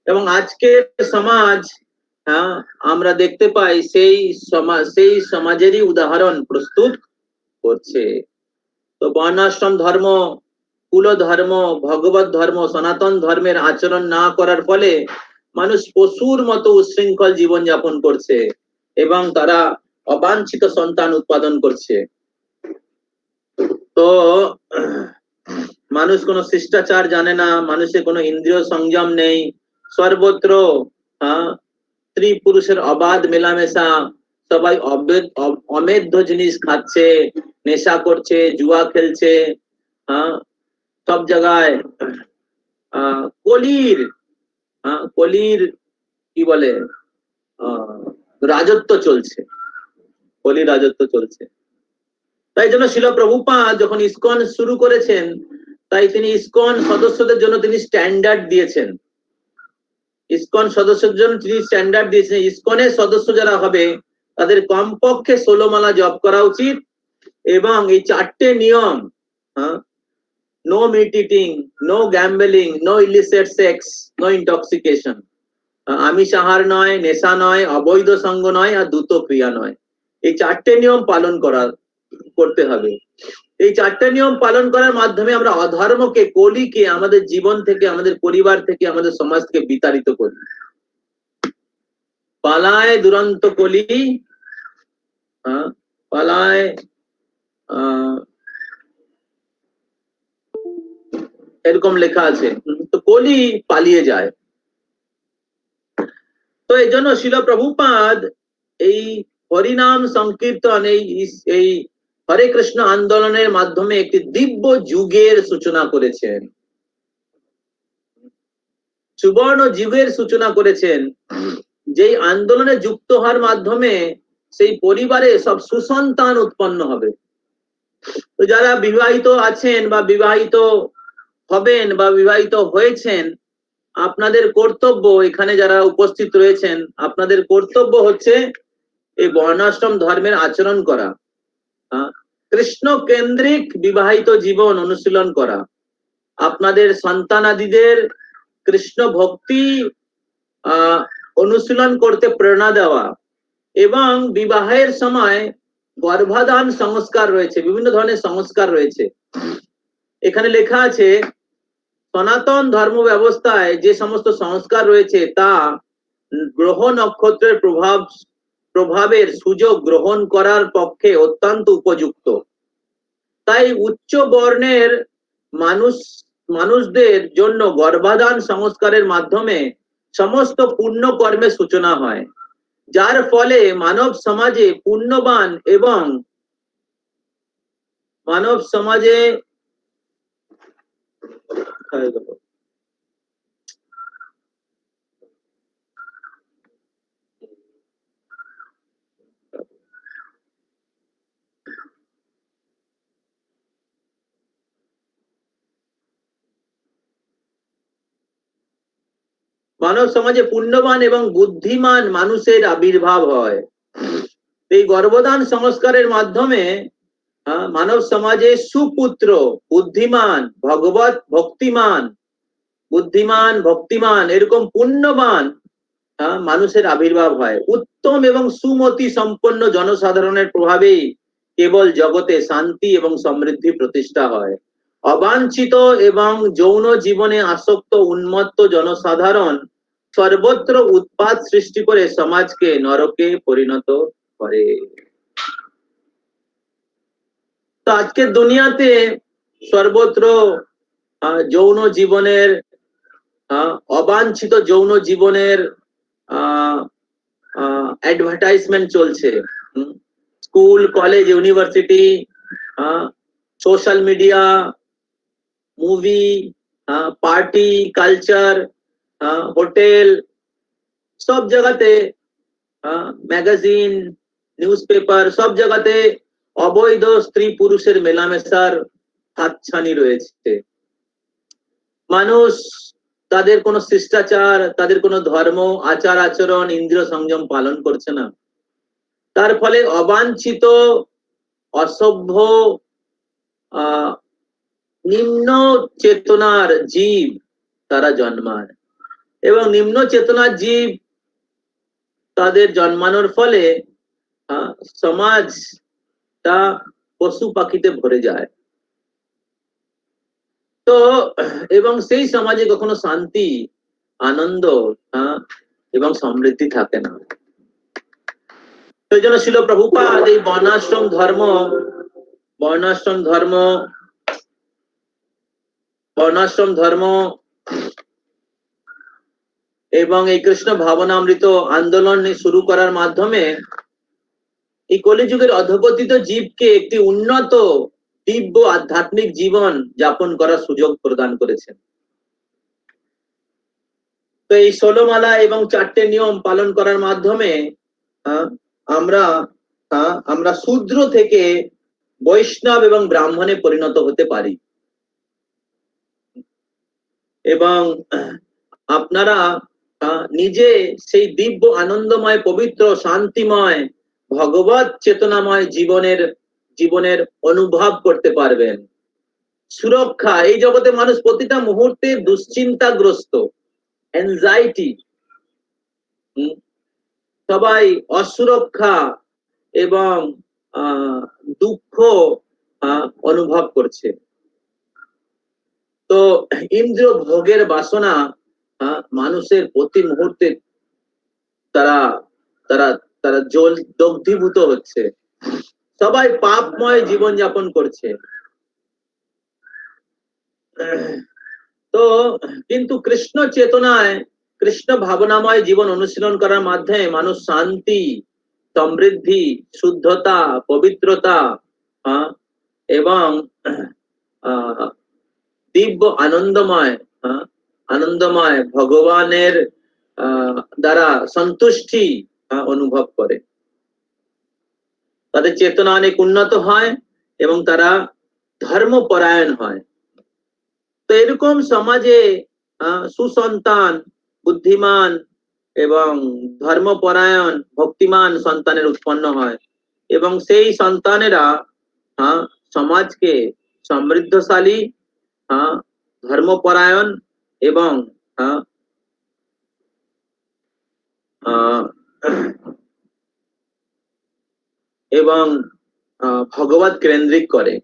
এবং আজকের সমাজ, আমরা দেখতে পাই সেই সমাজেরই উদাহরণ প্রস্তুত করছে। তো বর্ণাশ্রম ধর্ম, কুল ধর্ম, ভগবত ধর্ম, সনাতন ধর্মের আচরণ না করার ফলে মানুষ পশুর মতো উচ্ছৃঙ্খল জীবন যাপন করছে এবং তারা অবাঞ্ছিত সন্তান উৎপাদন করছে। তো মানুষ কোনো শিষ্টাচার জানে না, মানুষের কোনো ইন্দ্রিয় সংযম নেই, সর্বত্র স্ত্রী পুরুষের অবাধ মেলামেশা, সবাই অমেধ্য জিনিস খাচ্ছে, নেশা করছে, জুয়া খেলছে, সব জায়গায় কলির কি বলে রাজত্ব চলছে, কলির রাজত্ব চলছে। তাই জন্য শিল প্রভুপাদ যখন ইসকন শুরু করেছেন, তাই তিনি ইসকন সদস্যদের জন্য তিনি স্ট্যান্ডার্ড দিয়েছেন। ইসকন সদস্যদের জন্য তিনি স্ট্যান্ডার্ড দিয়েছেন, ইসকনের সদস্য যারা হবে তাদের কমপক্ষে 16 মালা জপ করা উচিত, এবং এই 4টে নিয়ম, no meat eating, no gambling, no illicit sex, no intoxication, আমিষ আহার নয়, নেশা নয়, অবৈধ সঙ্গ নয়, আর দ্রুত ক্রিয়া নয়। এই 4টে নিয়ম পালন করতে হবে। এই 4টে নিয়ম পালন করার মাধ্যমে আমরা অধর্মকে, কলিকে আমাদের জীবন থেকে, আমাদের পরিবার থেকে, আমাদের সমাজ থেকে বিতাড়িত করি। পালায় দুরন্ত কলি, পালায় এরকম লেখা আছে, তো কলি পালিয়ে যায়। তো এই জন্য শিল প্রভুপাদ এই হরিনাম সংকীর্তন, এই হরে কৃষ্ণ আন্দোলনের মাধ্যমে একটি দিব্য যুগের সূচনা করেছেন, সুবর্ণ যুগের সূচনা করেছেন, যেই আন্দোলনে যুক্ত হওয়ার মাধ্যমে সেই পরিবারে সব সুসন্তান উৎপন্ন হবে। তো যারা বিবাহিত আছেন বা বিবাহিত হবেন বা বিবাহিত হয়েছেন, আপনাদের কর্তব্য, এখানে যারা উপস্থিত রয়েছেন, আপনাদের কর্তব্য হচ্ছে এই বর্ণাশ্রম ধর্মের আচরণ করা, কৃষ্ণ কেন্দ্রিক বিবাহিত জীবন অনুশীলন করা, আপনাদের সন্তানাদিদের কৃষ্ণ ভক্তি অনুশীলন করতে প্রেরণা দেওয়া, এবং বিবাহের সময় গর্ভাধান সংস্কার রয়েছে, বিভিন্ন ধরনের সংস্কার রয়েছে। এখানে লেখা আছে সনাতন ধর্ম ব্যবস্থায় যে সমস্ত সংস্কার রয়েছে তা গ্রহ নক্ষত্রের প্রভাবের সুযোগ গ্রহণ করার পক্ষে অত্যন্ত উপযুক্ত। তাই উচ্চ বর্ণের মানুষদের জন্য গর্ভাধান সংস্কারের মাধ্যমে সমস্ত পুণ্য কর্মের সূচনা হয়, যার ফলে মানব সমাজে পুণ্যবান এবং মানব সমাজে মানব সমাজে পুণ্যবান এবং বুদ্ধিমান মানুষের আবির্ভাব হয়। এই গর্ভদান সংস্কারের মাধ্যমে মানব সমাজে সুপুত্র, বুদ্ধিমান, ভগবত ভক্তিমান, বুদ্ধিমান ভক্তিমান এরকম পুণ্যবান মানুষের আবির্ভাব হয়। উত্তম এবং সুমতি সম্পন্ন জনসাধারণের প্রভাবেই কেবল জগতে শান্তি এবং সমৃদ্ধি প্রতিষ্ঠা হয়। অবাঞ্ছিত এবং যৌন জীবনে আসক্ত উন্মত্ত জনসাধারণ সর্বত্র উৎপাত সৃষ্টি করে সমাজকে নরকে পরিণত করে। তো আজকের দুনিয়াতে সর্বত্র যৌন জীবনের অবাঞ্ছিত যৌন জীবনের অ্যাডভার্টাইজমেন্ট চলছে। School, college, university, social media, movie, party culture, hotel, সব জায়গাতে ম্যাগাজিন, নিউজ পেপার, সব জায়গাতে অবৈধ স্ত্রী পুরুষের মেলামেশার হাতছানি রয়েছে। মানুষ তাদের কোনো শিষ্টাচার, তাদের কোনো ধর্ম, আচার আচরণ, ইন্দ্রিয় সংযম পালন করছে না। তার ফলে অবাঞ্ছিত, অসভ্য, নিম্ন চেতনার জীব তারা জন্মায় এবং নিম্ন চেতনার জীব তাদের জন্মানোর ফলে সমাজটা পশু পাখিতে ভরে যায়। তো এবং সেই সমাজে কখনো শান্তি, আনন্দ এবং সমৃদ্ধি থাকে না। সেই জন্য শিল প্রভুপাদ এই বর্ণাশ্রম ধর্ম এবং এই কৃষ্ণ ভাবনামৃত আন্দোলন শুরু করার মাধ্যমে এই কলিযুগের অধঃপতিত জীবকে একটি উন্নত দিব্য আধ্যাত্মিক জীবন যাপন করার সুযোগ প্রদান করেছেন। তো এই 16 মালা এবং 4টে নিয়ম পালন করার মাধ্যমে আমরা শূদ্র থেকে বৈষ্ণব এবং ব্রাহ্মণে পরিণত হতে পারি। এবং আপনারা নিজে সেই দিব্য আনন্দময়, পবিত্র, শান্তিময়, ভগবত চেতনাময় জীবনের অনুভব করতে পারবেন। সুরক্ষা, এই জগতে মানুষ প্রতিটা মুহূর্তে দুশ্চিন্তাগ্রস্ত, অ্যাংজাইটি, সবাই অসুরক্ষা এবং দুঃখ অনুভব করছে। তো ইন্দ্রিয় ভোগের বাসনা মানুষের প্রতি মুহূর্তে তারা তারা তারা দগ্ধীভূত হচ্ছে। সবাই পাপময় জীবন যাপন করছে। তো কিন্তু কৃষ্ণ চেতনায়, কৃষ্ণ ভাবনাময় জীবন অনুশীলন করার মাধ্যমে মানুষ শান্তি, সমৃদ্ধি, শুদ্ধতা, পবিত্রতা এবং দিব্য আনন্দময় ভগবানের দ্বারা সন্তুষ্টি অনুভব করে। তাদের চেতনা অনেক উন্নত হয় এবং তারা ধর্মপরায়ণ হয়। তো এরকম সমাজে সুসন্তান, বুদ্ধিমান এবং ধর্মপরায়ণ, ভক্তিমান সন্তানের উৎপন্ন হয় এবং সেই সন্তানেরা সমাজকে সমৃদ্ধশালী, ধর্মপরায়ণ এবং ভগবত কেন্দ্রিক করে।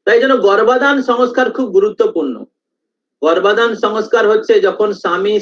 তাই জন্য গর্ভদান সংস্কার খুব গুরুত্বপূর্ণ। গর্ভদান সংস্কার হচ্ছে যখন স্বামী